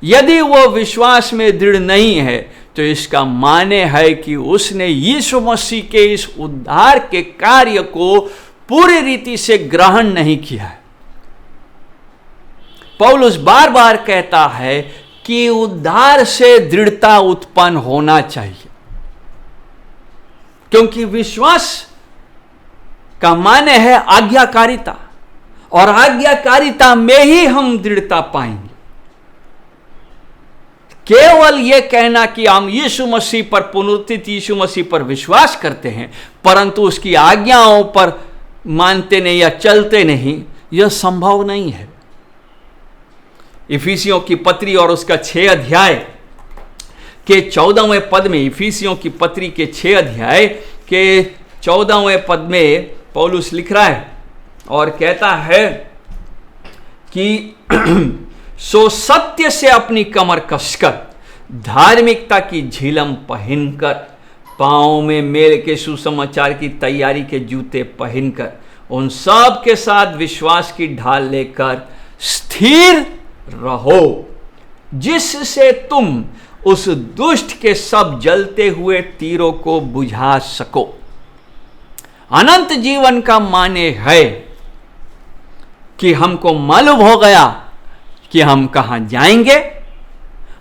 यदि वो विश्वास में दृढ़ नहीं है तो इसका माने है कि उसने यीशु मसीह के इस उद्धार के कार्य को पूरी रीति से ग्रहण नहीं किया है। पौलुस बार बार कहता है कि उद्धार से दृढ़ता उत्पन्न होना चाहिए, क्योंकि विश्वास का माने है आज्ञाकारिता, और आज्ञाकारिता में ही हम दृढ़ता पाएंगे। केवल यह कहना कि हम यीशु मसीह पर, पुनरुत्थित यीशु मसीह पर विश्वास करते हैं, परंतु उसकी आज्ञाओं पर मानते नहीं या चलते नहीं, यह संभव नहीं है। इफिसियों की पत्री और उसका 6 अध्याय के 14वें पद में, इफिसियों की पत्री के 6 अध्याय के 14वें पद में पौलुस लिख रहा है और कहता है कि सो सत्य से अपनी कमर कसकर, धार्मिकता की झिलम पहनकर, पांव में मेल के सुसमाचार की तैयारी के जूते पहनकर, उन सब के साथ विश्वास की ढाल लेकर स्थिर रहो, जिससे तुम उस दुष्ट के सब जलते हुए तीरों को बुझा सको। अनंत जीवन का माने है कि हमको मालूम हो गया कि हम कहां जाएंगे,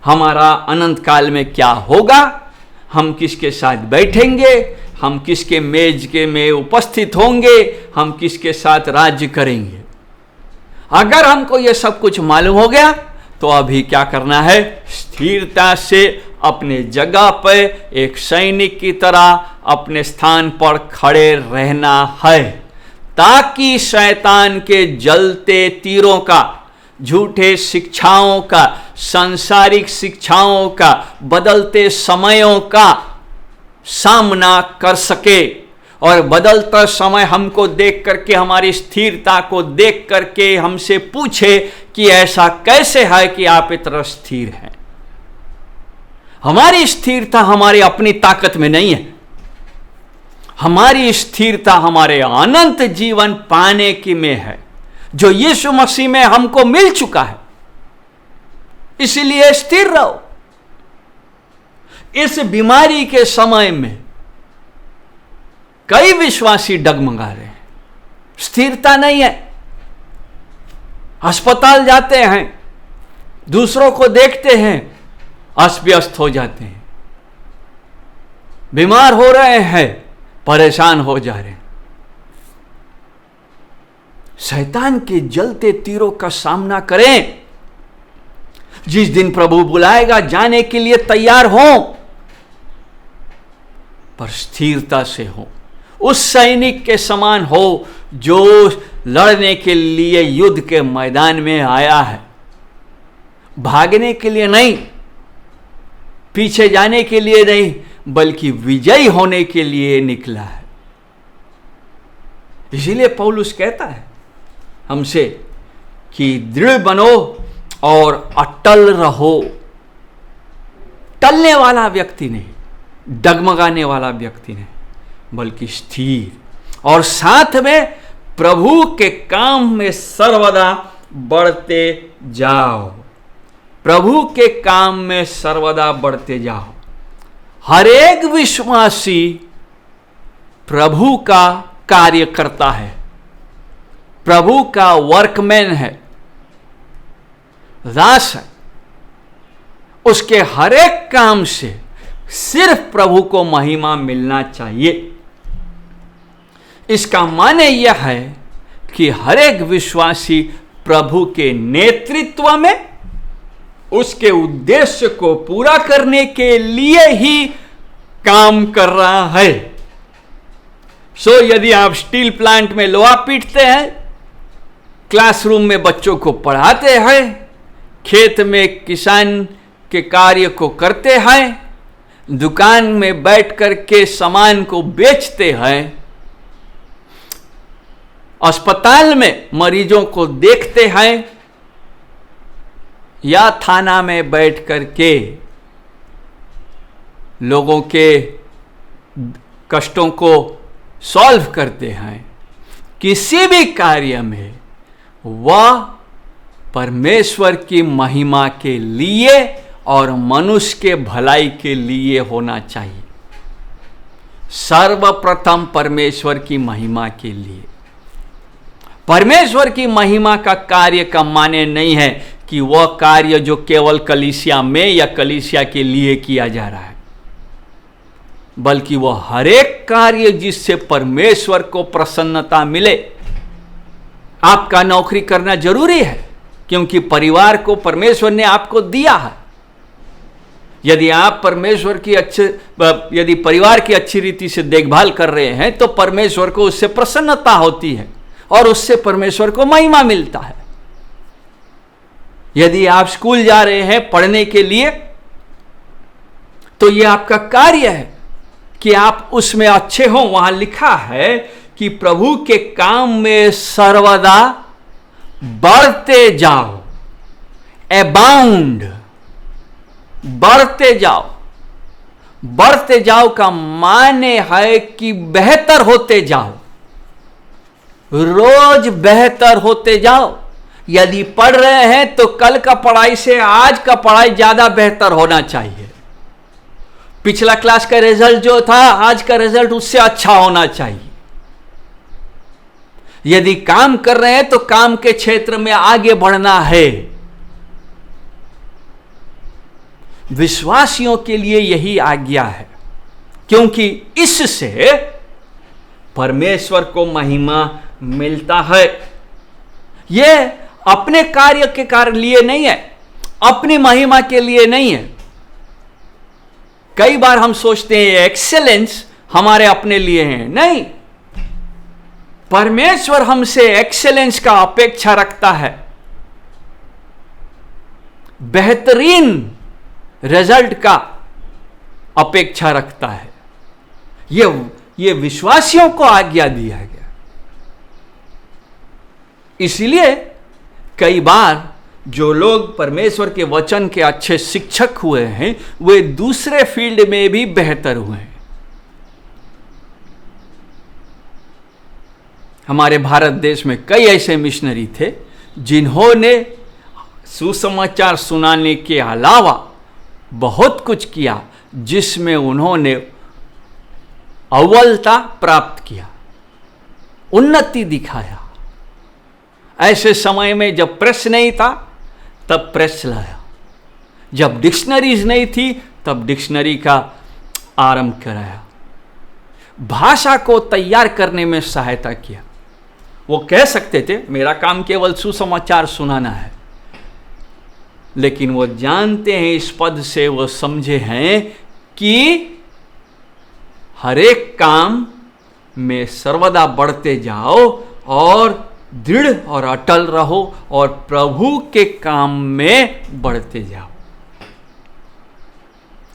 हमारा अनंत काल में क्या होगा, हम किसके साथ बैठेंगे, हम किसके मेज के में उपस्थित होंगे, हम किसके साथ राज्य करेंगे। अगर हमको यह सब कुछ मालूम हो गया तो अभी क्या करना है? स्थिरता से अपने जगह पर एक सैनिक की तरह अपने स्थान पर खड़े रहना है, ताकि शैतान के जलते तीरों का, झूठे शिक्षाओं का, सांसारिक शिक्षाओं का, बदलते समयों का सामना कर सके। और बदलता समय हमको देख करके, हमारी स्थिरता को देख करके हमसे पूछे कि ऐसा कैसे है कि आप इतना स्थिर हैं। हमारी स्थिरता हमारी अपनी ताकत में नहीं है, हमारी स्थिरता हमारे अनंत जीवन पाने की में है, जो यीशु मसीह में हमको मिल चुका है। इसलिए स्थिर रहो। इस बीमारी के समय में कई विश्वासी डगमगा रहे हैं, स्थिरता नहीं है। अस्पताल जाते हैं, दूसरों को देखते हैं, अस्त व्यस्त हो जाते हैं, बीमार हो रहे हैं, परेशान हो जा रहे हैं। शैतान के जलते तीरों का सामना करें। जिस दिन प्रभु बुलाएगा जाने के लिए तैयार हो, पर स्थिरता से हो, उस सैनिक के समान हो जो लड़ने के लिए युद्ध के मैदान में आया है, भागने के लिए नहीं, पीछे जाने के लिए नहीं, बल्कि विजयी होने के लिए निकला है। इसीलिए पौलुस कहता है हमसे कि दृढ़ बनो और अटल रहो। टलने वाला व्यक्ति नहीं, डगमगाने वाला व्यक्ति नहीं, बल्कि स्थिर, और साथ में प्रभु के काम में सर्वदा बढ़ते जाओ। प्रभु के काम में सर्वदा बढ़ते जाओ। हर एक विश्वासी प्रभु का कार्य करता है, प्रभु का वर्कमैन है, दास है। उसके हर एक काम से सिर्फ प्रभु को महिमा मिलना चाहिए। इसका माने यह है कि हर एक विश्वासी प्रभु के नेतृत्व में उसके उद्देश्य को पूरा करने के लिए ही काम कर रहा है। यदि आप स्टील प्लांट में लोहा पीटते हैं, क्लासरूम में बच्चों को पढ़ाते हैं, खेत में किसान के कार्य को करते हैं, दुकान में बैठ कर के सामान को बेचते हैं, अस्पताल में मरीजों को देखते हैं, या थाना में बैठ कर के लोगों के कष्टों को सॉल्व करते हैं, किसी भी कार्य में वह परमेश्वर की महिमा के लिए और मनुष्य के भलाई के लिए होना चाहिए। सर्वप्रथम परमेश्वर की महिमा के लिए। परमेश्वर की महिमा का कार्य का माने नहीं है कि वह कार्य जो केवल कलीसिया में या कलीसिया के लिए किया जा रहा है, बल्कि वह हर एक कार्य जिससे परमेश्वर को प्रसन्नता मिले। आपका नौकरी करना जरूरी है, क्योंकि परिवार को परमेश्वर ने आपको दिया है। यदि आप यदि परिवार की अच्छी रीति से देखभाल कर रहे हैं तो परमेश्वर को उससे प्रसन्नता होती है और उससे परमेश्वर को महिमा मिलता है। यदि आप स्कूल जा रहे हैं पढ़ने के लिए, तो यह आपका कार्य है कि आप उसमें अच्छे हों। वहां लिखा है कि प्रभु के काम में सर्वदा बढ़ते जाओ, अबाउंड, बढ़ते जाओ। बढ़ते जाओ का माने है कि बेहतर होते जाओ, रोज बेहतर होते जाओ। यदि पढ़ रहे हैं तो कल का पढ़ाई से आज का पढ़ाई ज्यादा बेहतर होना चाहिए। पिछला क्लास का रिजल्ट जो था, आज का रिजल्ट उससे अच्छा होना चाहिए। यदि काम कर रहे हैं तो काम के क्षेत्र में आगे बढ़ना है। विश्वासियों के लिए यही आज्ञा है, क्योंकि इससे परमेश्वर को महिमा मिलता है। यह अपने कार्य के कारण लिए नहीं है, अपनी महिमा के लिए नहीं है। कई बार हम सोचते हैं एक्सेलेंस हमारे अपने लिए है, नहीं। परमेश्वर हमसे एक्सेलेंस का अपेक्षा रखता है, बेहतरीन रिजल्ट का अपेक्षा रखता है। यह विश्वासियों को आज्ञा दिया गया। इसलिए कई बार जो लोग परमेश्वर के वचन के अच्छे शिक्षक हुए हैं, वे दूसरे फील्ड में भी बेहतर हुए हैं। हमारे भारत देश में कई ऐसे मिशनरी थे जिन्होंने सुसमाचार सुनाने के अलावा बहुत कुछ किया, जिसमें उन्होंने अव्वलता प्राप्त किया, उन्नति दिखाया। ऐसे समय में जब प्रेस नहीं था तब प्रेस लाया, जब डिक्शनरीज नहीं थी तब डिक्शनरी का आरंभ कराया, भाषा को तैयार करने में सहायता किया। वो कह सकते थे मेरा काम केवल सुसमाचार सुनाना है, लेकिन वो जानते हैं, इस पद से वो समझे हैं कि हर एक काम में सर्वदा बढ़ते जाओ और दृढ़ और अटल रहो और प्रभु के काम में बढ़ते जाओ।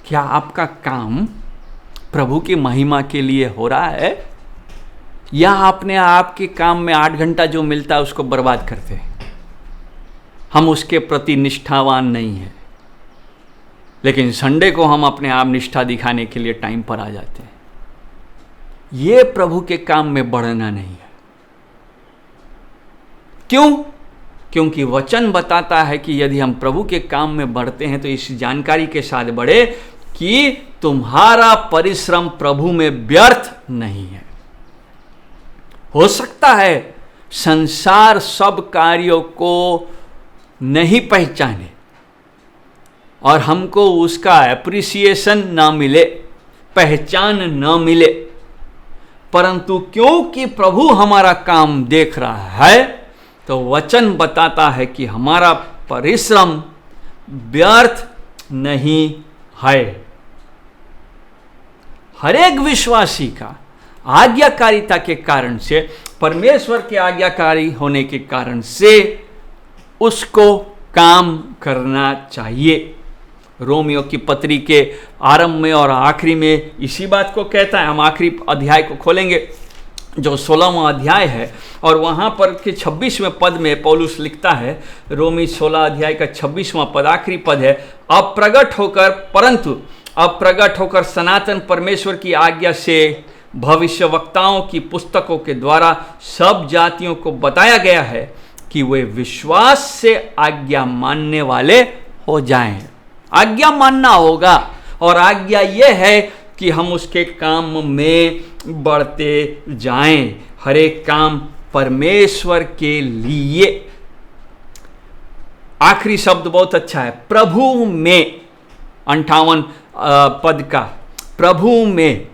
क्या आपका काम प्रभु की महिमा के लिए हो रहा है, या आपने आपके काम में 8 घंटा जो मिलता है उसको बर्बाद करते हैं? हम उसके प्रति निष्ठावान नहीं हैं, लेकिन संडे को हम अपने आप निष्ठा दिखाने के लिए टाइम पर आ जाते हैं। ये प्रभु के काम में बढ़ना नहीं है। क्यों? क्योंकि वचन बताता है कि यदि हम प्रभु के काम में बढ़ते हैं तो इस जानकारी के साथ बढ़े कि तुम्हारा परिश्रम प्रभु में व्यर्थ नहीं है। हो सकता है संसार सब कार्यों को नहीं पहचाने और हमको उसका एप्रिसिएशन ना मिले, पहचान ना मिले, परंतु क्योंकि प्रभु हमारा काम देख रहा है, तो वचन बताता है कि हमारा परिश्रम व्यर्थ नहीं है। हर एक विश्वासी का आज्ञाकारिता के कारण से, परमेश्वर के आज्ञाकारी होने के कारण से उसको काम करना चाहिए। रोमियो की पत्री के आरंभ में और आखिरी में इसी बात को कहता है। हम आखिरी अध्याय को खोलेंगे जो 16वां अध्याय है, और वहाँ पर के 26वें पद में पौलुस लिखता है, रोमी 16 अध्याय का 26वां पद आखिरी पद है, अब प्रकट होकर सनातन परमेश्वर की आज्ञा से भविष्यवक्ताओं की पुस्तकों के द्वारा सब जातियों को बताया गया है कि वे विश्वास से आज्ञा मानने वाले हो जाएं। आज्ञा मानना होगा, और आज्ञा यह है कि हम उसके काम में बढ़ते जाएं, हर एक काम परमेश्वर के लिए। आखिरी शब्द बहुत अच्छा है, प्रभु में, 58 पद का, प्रभु में,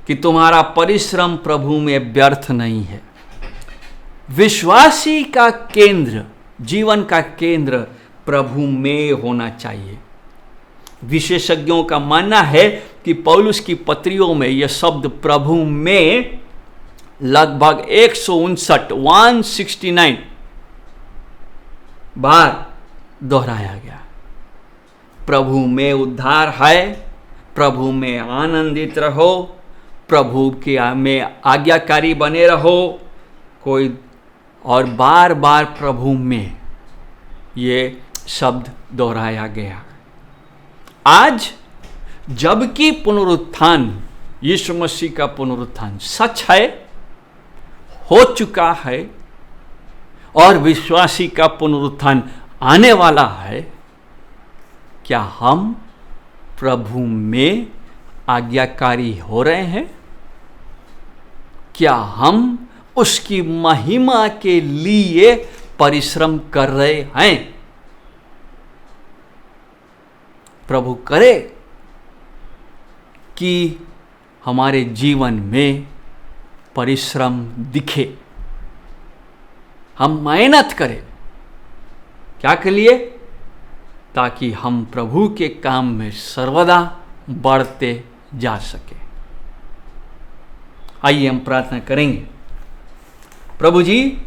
कि तुम्हारा परिश्रम प्रभु में व्यर्थ नहीं है। विश्वासी का केंद्र, जीवन का केंद्र प्रभु में होना चाहिए। विशेषज्ञों का मानना है कि पौलुस की पत्रियों में यह शब्द प्रभु में लगभग 169 बार दोहराया गया। प्रभु में उद्धार है, प्रभु में आनंदित रहो, प्रभु के में आज्ञाकारी बने रहो, कोई और बार बार प्रभु में ये शब्द दोहराया गया। आज जबकि पुनरुत्थान, यीशु मसीह का पुनरुत्थान सच है, हो चुका है, और विश्वासी का पुनरुत्थान आने वाला है, क्या हम प्रभु में आज्ञाकारी हो रहे हैं? क्या हम उसकी महिमा के लिए परिश्रम कर रहे हैं? प्रभु करे कि हमारे जीवन में परिश्रम दिखे, हम मेहनत करें। क्या के लिए? ताकि हम प्रभु के काम में सर्वदा बढ़ते जा सके। आइए हम प्रार्थना करेंगे। प्रभु जी,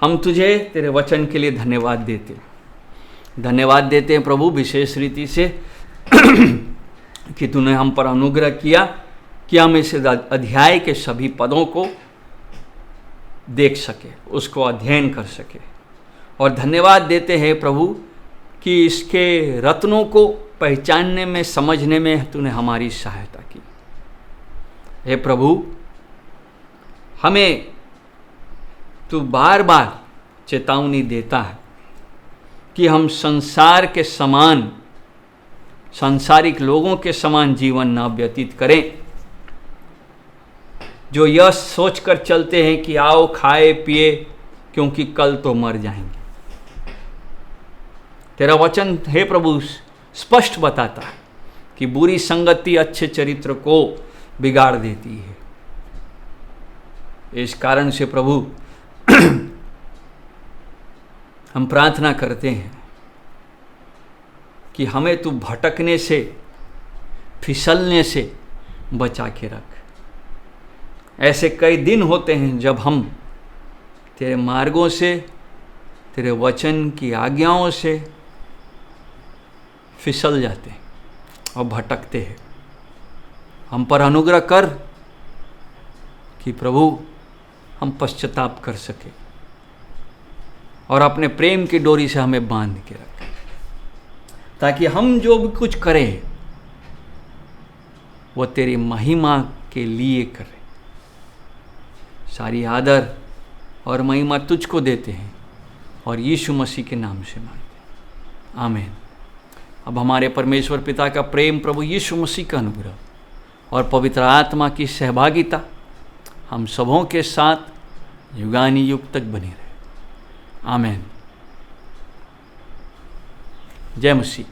हम तुझे तेरे वचन के लिए धन्यवाद देते हैं प्रभु, विशेष रीति से कि तूने हम पर अनुग्रह किया कि हम इस अध्याय के सभी पदों को देख सके, उसको अध्ययन कर सके। और धन्यवाद देते हैं प्रभु कि इसके रत्नों को पहचानने में, समझने में तूने हमारी सहायता की। हे प्रभु, हमें तू बार बार चेतावनी देता है कि हम संसार के समान, सांसारिक लोगों के समान जीवन न व्यतीत करें, जो यह सोचकर चलते हैं कि आओ खाए पिए क्योंकि कल तो मर जाएंगे। तेरा वचन हे प्रभु स्पष्ट बताता है कि बुरी संगति अच्छे चरित्र को बिगाड़ देती है। इस कारण से प्रभु हम प्रार्थना करते हैं कि हमें तू भटकने से, फिसलने से बचा के रख। ऐसे कई दिन होते हैं जब हम तेरे मार्गों से, तेरे वचन की आज्ञाओं से फिसल जाते हैं और भटकते हैं। हम पर अनुग्रह कर कि प्रभु हम पश्चाताप कर सके और अपने प्रेम की डोरी से हमें बांध के रखें, ताकि हम जो भी कुछ करें वो तेरी महिमा के लिए करें। सारी आदर और महिमा तुझको देते हैं और यीशु मसीह के नाम से मांगते हैं, आमीन। अब हमारे परमेश्वर पिता का प्रेम, प्रभु यीशु मसीह का अनुग्रह और पवित्र आत्मा की सहभागिता हम सबों के साथ युगानी युग तक बनी रहे, आमीन। जय मसीह।